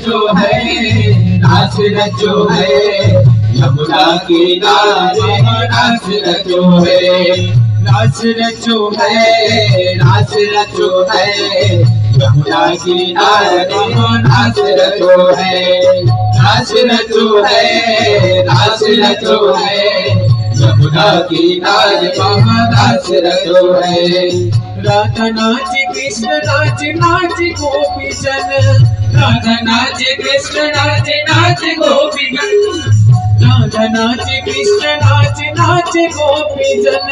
रचो है, रास रचो है, यमुना किनारे रास रचो है, रास रचो है, रास रचो है, यमुना किनारे रास रचो है, रास रचो है, रास रचो है, यमुना किनारे महारास रचो है। राधा नाच कृष्ण नाच नाच गोपी जन, राधा नाच कृष्ण नाच नाच गोपी जन, राधा नाच कृष्ण नाच नाच गोपी जन,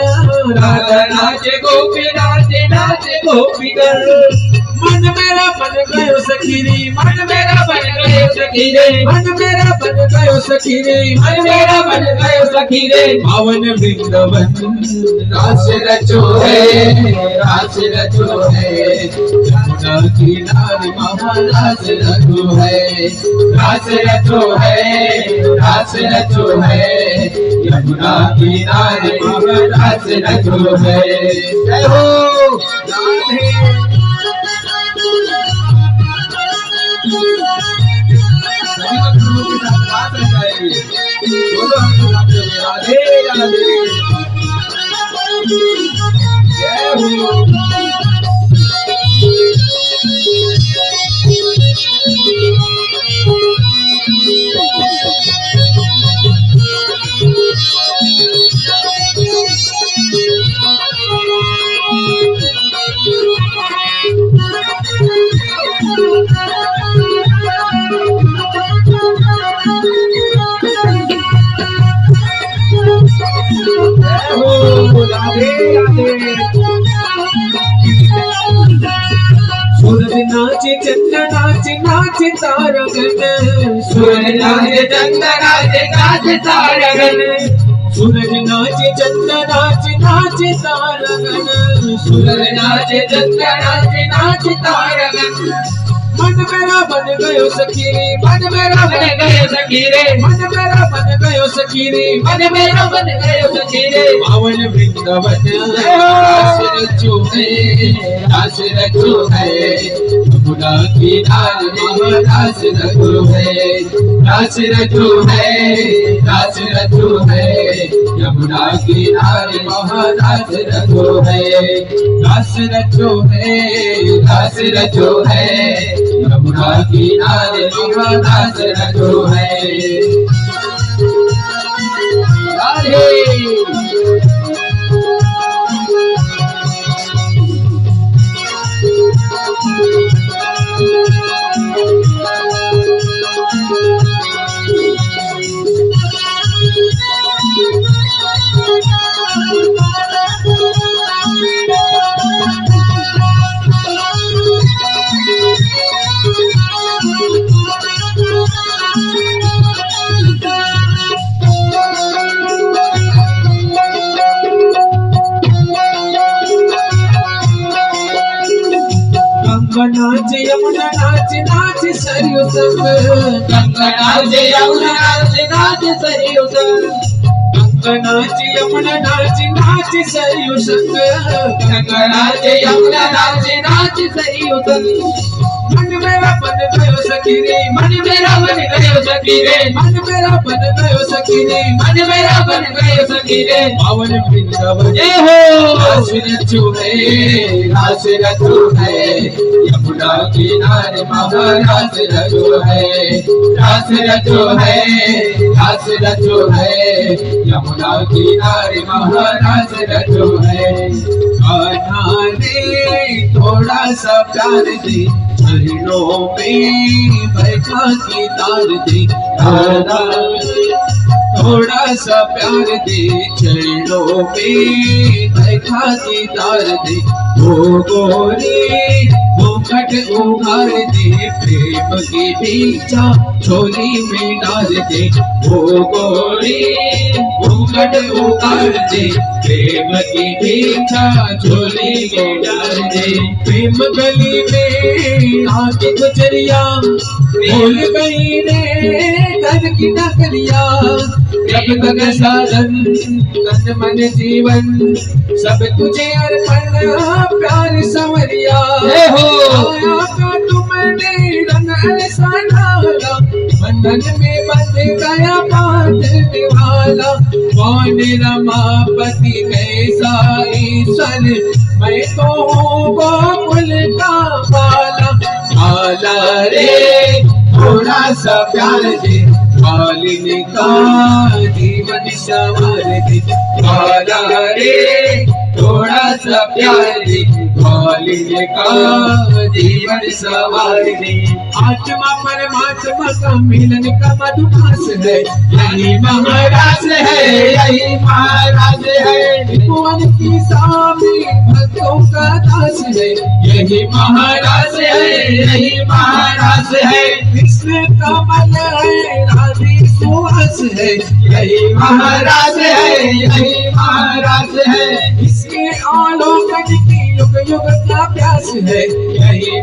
राधा नाच गोपी नाच नाच गोपी जन। मन मेरा बन गयो सखी रे, मन मेरा बन गयो सखी रे, मन मेरा बन गयो सखी रे, मन मेरा बन गयो सखी रे। पावन वृंदावन रास रचो है, रास रचो है, यमुना किनारे महारास रचो है, रास रचो है, रास रचो है, यमुना किनारे महारास रचो है। जय हो राधे। राधे राधे जय हो। सूरज नाचे चंद्र नाचे नाचे तारगण, सूरज नाचे चंद्र नाचे नाचे तारगण, सूरज नाचे चंद्र नाचे नाचे तारगण, सूरज नाचे चंद्र नाचे नाचे तारगण। मन मेरा बन गयो सखी रे, मन मेरा बन गयो सखी रे, मन मेरा बन गयो सखी रे, मन मेरा बन गयो सखी रे। पावन वृंदावन रास रचो है, रास रचो है, यमुना किनारे महारास रचो है, रास रचो है, रास रचो है, यमुना किनारे महारास रचो है, रास रचो है, रास रचो है, यमुना किनारे महारास रचो है। राधे गंगा नाच यमुना नाच नाच सरयू संग, गंगा नाच यमुना नाच नाच सरयू संग, गंगा नाच यमुना नाच नाच सरयू संग, गंगा नाच यमुना नाच नाच सरयू संग। मन मेरा बन गयो सखी रे, मन मेरा बन गयो सखी रे, मन मेरा बन गयो सखी रे, मन मेरा बन गयो सखी रे। पावन वृंदावन जय हो। रास रचो है, रास रचो है, यमुना किनारे महारास रचो है, रास रचो है, रास रचो है, यमुना किनारे महारास रचो है। कान्हा रे थोड़ा सा प्यार दे, चरणों में बैठा की तार दे, थोड़ा सा प्यार दे, चरणों में बैठा की तार दे। ओ गोरी घूंघट उघार दे, प्रेम की भिक्षा झोली में डाल दे। ओ गोरी घूंघट उघार दे, प्रेम की भिक्षा झोली में डाल दे। प्रेम गली में आके गुजरिया, भूल गई रे घर की नगरिया। जब तक साधन तन मन जीवन, सब तुझे अर्पण प्यार संवरिया। आया का तुमने रंग ऐसा डाला, बंधन में बंध गया बांधने वाला, कौन रमापति कैसा ईश्वर, मैं तो हूँ गोकुल का बाला। बाला रे थोड़ा सा प्यार दे, मालिनी का जीवन संवार दे। बाला रे थोड़ा सा प्यार दे, मालिनी का जीवन संवार दे। आत्मा परमात्मा का मिलन का मधुमास है, यही महाराज है, यही महाराज है। भगवान की स्वामी भक्तों का दास है, यही महाराज है, यही महाराज है। कृष्ण कमल है, राधे सुहास है, यही महाराज है, यही महाराज है। इसके आलोकन की युग युग का प्यास है, यही